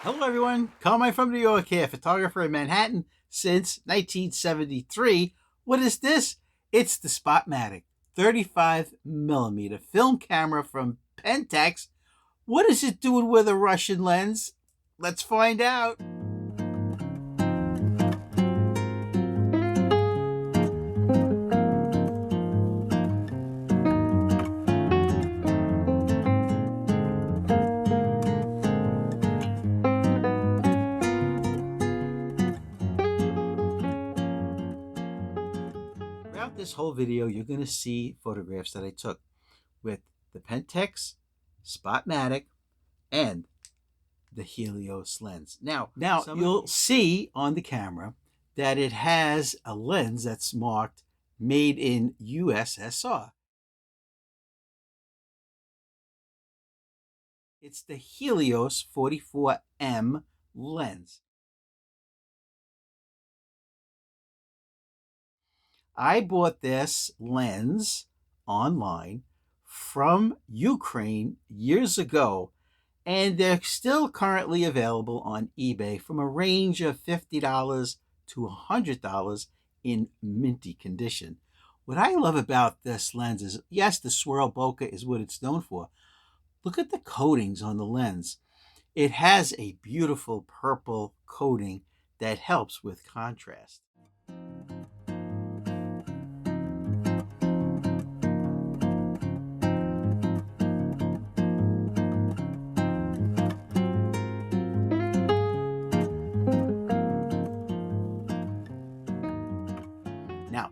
Hello everyone, Carmine from New York here, photographer in Manhattan since 1973. What is this? It's the Spotmatic 35mm film camera from Pentax. What is it doing with a Russian lens? Let's find out. Throughout this whole video, you're going to see photographs that I took with the Pentax Spotmatic and the Helios lens. Now you'll see on the camera that it has a lens that's marked made in USSR. It's the HELIOS 44M lens. I bought this lens online from Ukraine years ago, and they're still currently available on eBay from a range of $50 to $100 in minty condition. What I love about this lens is, yes, the swirl bokeh is what it's known for. Look at the coatings on the lens. It has a beautiful purple coating that helps with contrast. Now,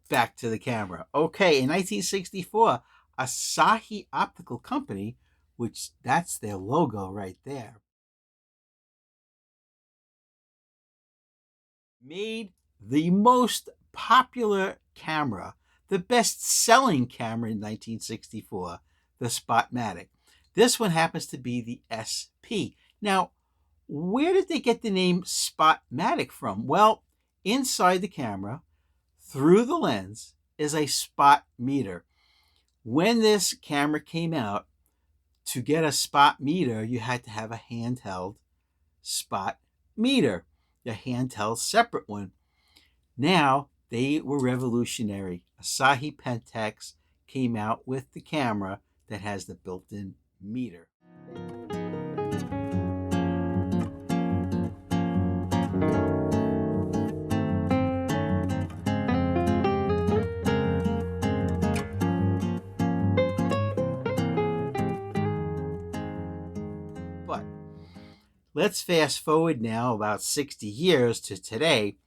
back to the camera. Okay, in 1964, Asahi Optical Company, which that's their logo right there, made the most popular camera, the best-selling camera in 1964, the Spotmatic. This one happens to be the SP. Now, where did they get the name Spotmatic from? Well, inside the camera, through the lens, is a spot meter. When this camera came out, to get a spot meter, you had to have a handheld spot meter, a handheld separate one. Now, they were revolutionary. Asahi Pentax came out with the camera that has the built-in meter. But let's fast forward now about 60 years to today,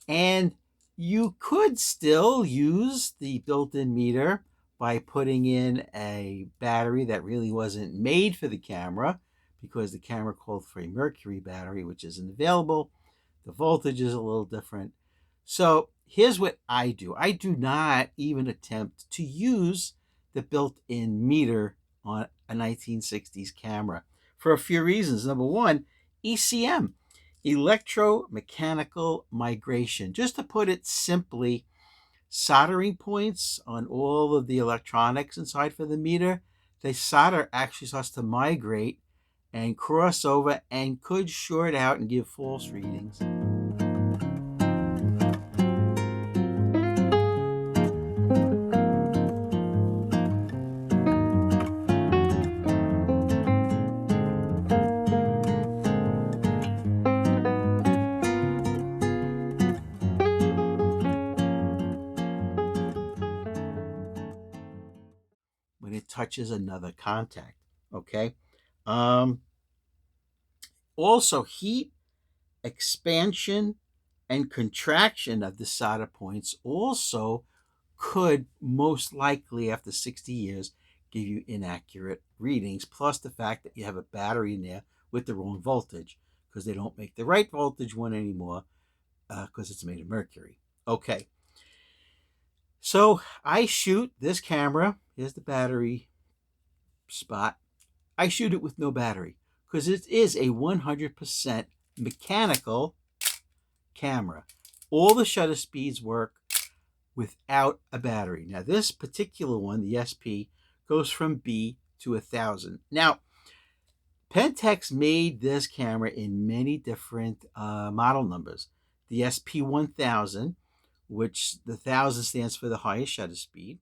and you could still use the built-in meter by putting in a battery that really wasn't made for the camera, because the camera called for a mercury battery, which isn't available. The voltage is a little different. So here's what I do. I do not even attempt to use the built-in meter on a 1960s camera for a few reasons. Number one, ECM, electromechanical migration. Just to put it simply, soldering points on all of the electronics inside for the meter, the solder actually starts to migrate and cross over and could short out and give false readings. When it touches another contact, okay? Also, heat, expansion, and contraction of the solder points also could most likely, after 60 years, give you inaccurate readings, plus the fact that you have a battery in there with the wrong voltage, because they don't make the right voltage one anymore because it's made of mercury. Okay. So I shoot this camera. Here's the battery spot. I shoot it with no battery because it is a 100% mechanical camera. All the shutter speeds work without a battery. Now this particular one, the SP, goes from B to 1000. Now, Pentax made this camera in many different model numbers. The SP1000, which the 1000 stands for the highest shutter speed.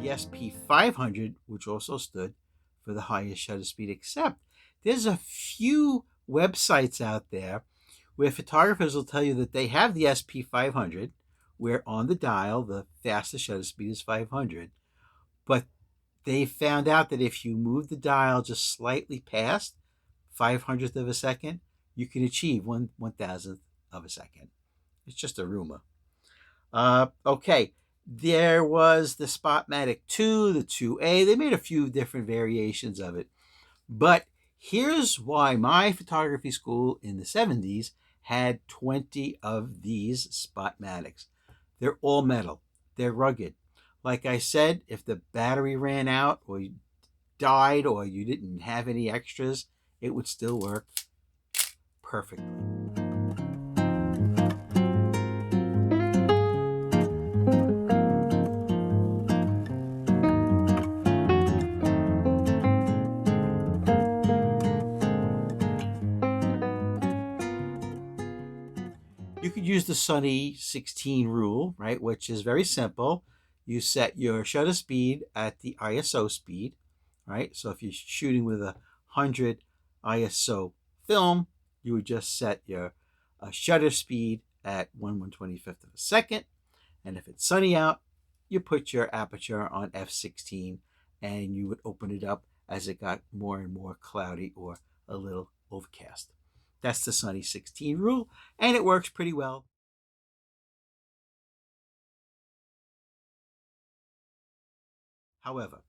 The SP500, which also stood for the highest shutter speed, except there's a few websites out there where photographers will tell you that they have the SP500, where on the dial the fastest shutter speed is 500, but they found out that if you move the dial just slightly past 500th of a second, you can achieve 1,000th of a second. It's just a rumor. Okay, there was the Spotmatic 2, the 2A. They made a few different variations of it. But here's why my photography school in the 70s had 20 of these Spotmatics. They're all metal. They're rugged. Like I said, if the battery ran out or you died or you didn't have any extras, it would still work perfectly. You could use the Sunny 16 rule, right, which is very simple. You set your shutter speed at the ISO speed, right? So if you're shooting with a 100 ISO film, you would just set your shutter speed at 1/125th of a second. And if it's sunny out, you put your aperture on f16 and you would open it up as it got more and more cloudy or a little overcast. That's the Sunny 16 rule, and it works pretty well. However,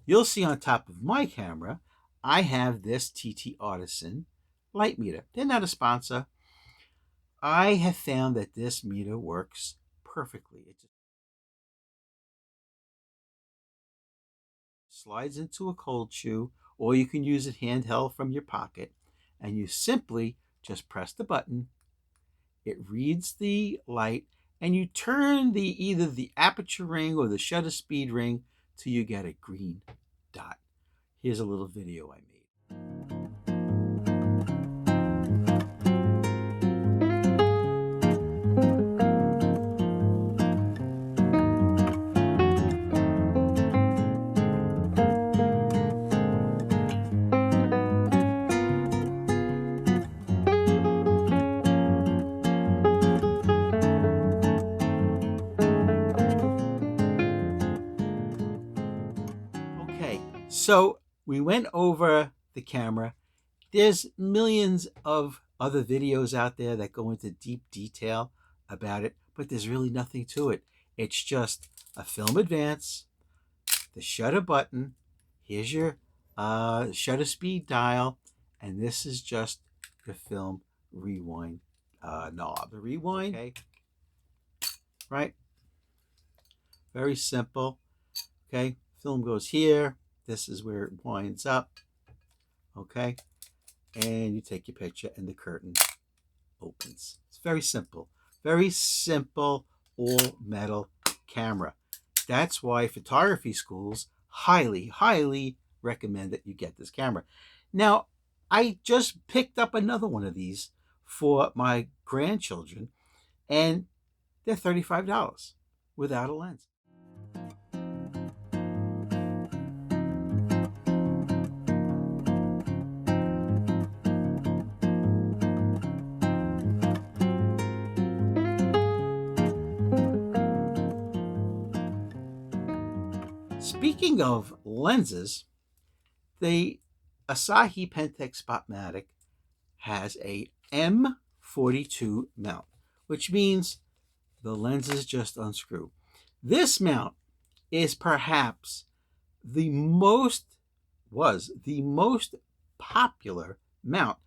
you'll see on top of my camera, I have this TTARTISAN light meter. They're not a sponsor. I have found that this meter works perfectly. It just slides into a cold shoe, or you can use it handheld from your pocket, and you simply just press the button. It reads the light, and you turn either the aperture ring or the shutter speed ring till you get a green dot. Here's a little video I made. So we went over the camera. There's millions of other videos out there that go into deep detail about it, but there's really nothing to it. It's just a film advance, the shutter button, here's your shutter speed dial, and this is just the film rewind knob. The rewind, okay, right? Very simple, okay? Film goes here. This is where it winds up, okay? And you take your picture and the curtain opens. It's very simple all metal camera. That's why photography schools highly, highly recommend that you get this camera. Now, I just picked up another one of these for my grandchildren, and they're $35 without a lens. Speaking of lenses, the Asahi Pentax Spotmatic has a M42 mount, which means the lenses just unscrew. This mount is perhaps the most popular mount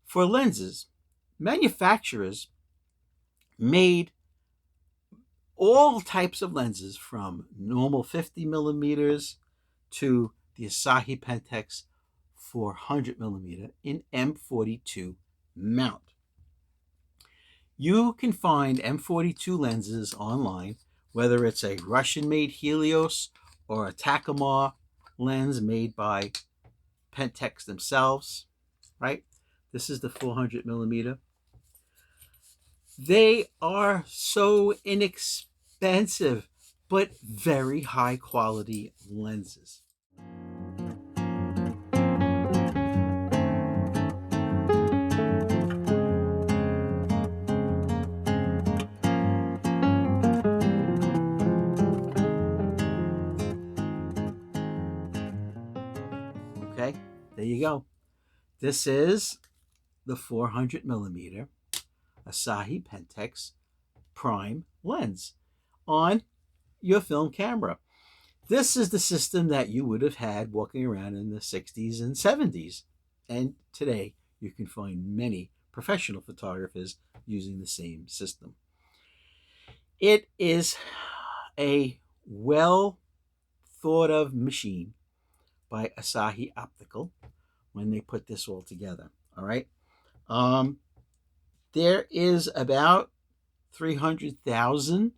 for lenses. Manufacturers made all types of lenses from normal 50 millimeters to the Asahi Pentax 400 millimeter in M42 mount. You can find M42 lenses online, whether it's a Russian-made Helios or a Takumar lens made by Pentax themselves, right? This is the 400 millimeter. They are so inexpensive, but very high quality lenses. Okay, there you go. This is the 400 millimeter Asahi Pentax prime lens on your film camera. This is the system that you would have had walking around in the 60s and 70s. And today you can find many professional photographers using the same system. It is a well thought of machine by Asahi Optical when they put this all together. All right. There is about 300,000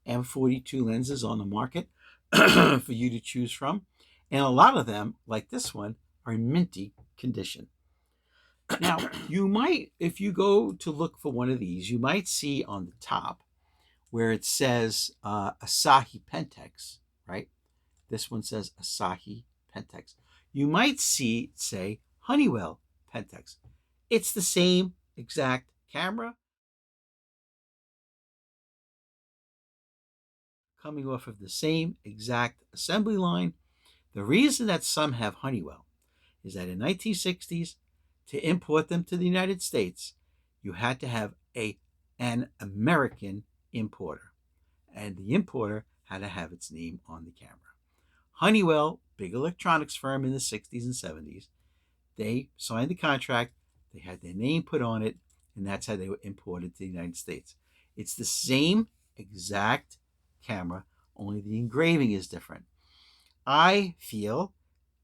M42 lenses on the market for you to choose from. And a lot of them, like this one, are in minty condition. Now, you might, if you go to look for one of these, you might see on the top where it says Asahi Pentax, right? This one says Asahi Pentax. You might see it say Honeywell Pentax. It's the same exact camera, coming off of the same exact assembly line. The reason that some have Honeywell is that in 1960s, to import them to the United States, you had to have an American importer, and the importer had to have its name on the camera. Honeywell, big electronics firm in the 60s and 70s, they signed the contract, they had their name put on it, and that's how they were imported to the United States. It's the same exact camera, only the engraving is different. I feel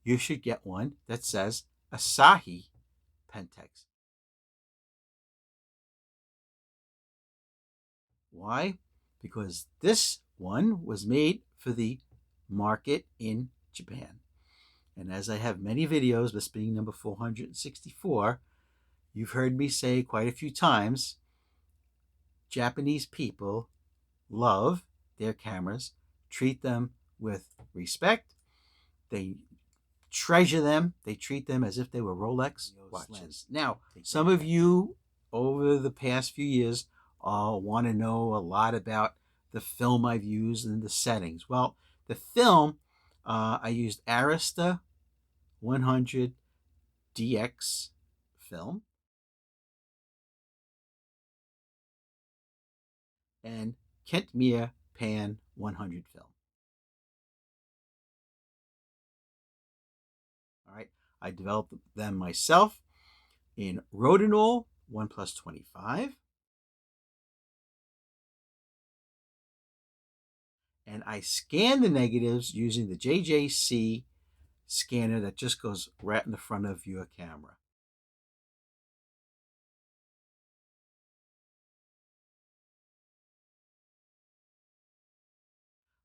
you should get one that says Asahi Pentax. Why? Because this one was made for the market in Japan. And as I have many videos, this being number 464, you've heard me say quite a few times, Japanese people love their cameras, treat them with respect, they treasure them, they treat them as if they were Rolex watches. Now, some of you over the past few years want to know a lot about the film I've used and the settings. Well, the film, I used Arista 100 DX film and Kentmere Pan 100 film. All right, I developed them myself in Rodinol 1+25. And I scan the negatives using the JJC scanner that just goes right in the front of your camera.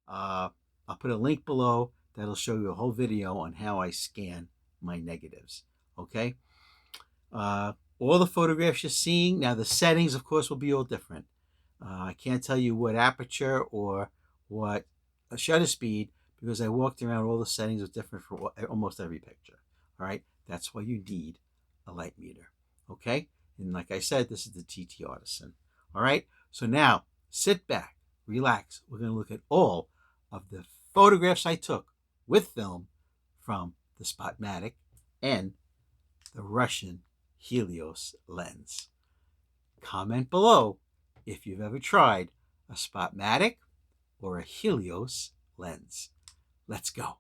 I'll put a link below that'll show you a whole video on how I scan my negatives. Okay. All the photographs you're seeing, now the settings, of course, will be all different. I can't tell you what aperture or what shutter speed because I walked around, all the settings are different for almost every picture. All right. That's why you need a light meter. Okay. And like I said, this is the TTARTISAN. All right. So now sit back, relax. We're going to look at all of the photographs I took with film from the Spotmatic and the Russian Helios lens. Comment below if you've ever tried a Spotmatic or a Helios lens. Let's go.